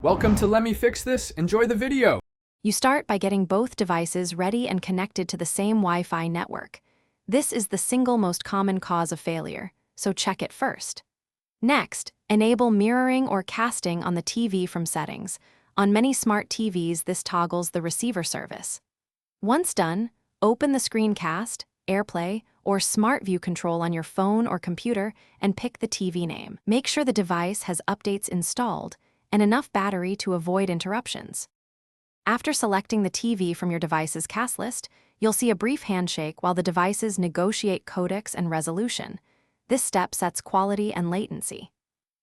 Welcome to Let Me Fix This. Enjoy the video. You start by getting both devices ready and connected to the same Wi-Fi network. This is the single most common cause of failure, so check it first. Next, enable mirroring or casting on the TV from settings. On many smart TVs, this toggles the receiver service. Once done, open the screencast, AirPlay, or Smart View control on your phone or computer and pick the TV name. Make sure the device has updates installed and enough battery to avoid interruptions. After selecting the TV from your device's cast list, you'll see a brief handshake while the devices negotiate codecs and resolution. This step sets quality and latency.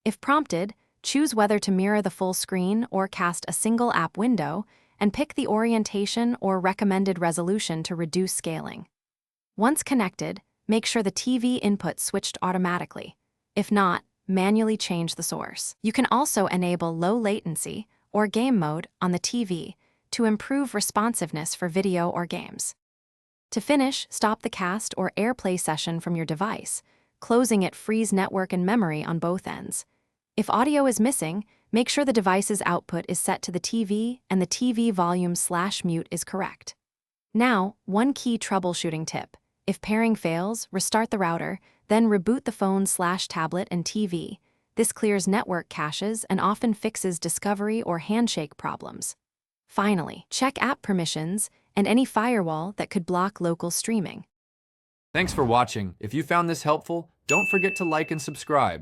If prompted, choose whether to mirror the full screen or cast a single app window, and pick the orientation or recommended resolution to reduce scaling. Once connected, make sure the TV input switched automatically. If not, manually change the source. You can also enable low latency or game mode on the TV to improve responsiveness for video or games. To finish, stop the cast or AirPlay session from your device. Closing it frees network and memory on both ends. If audio is missing, make sure the device's output is set to the TV and the TV volume/mute is correct. Now, one key troubleshooting tip. If pairing fails, restart the router, then reboot the phone/tablet and TV. This clears network caches and often fixes discovery or handshake problems. Finally, check app permissions and any firewall that could block local streaming. Thanks for watching. If you found this helpful, don't forget to like and subscribe.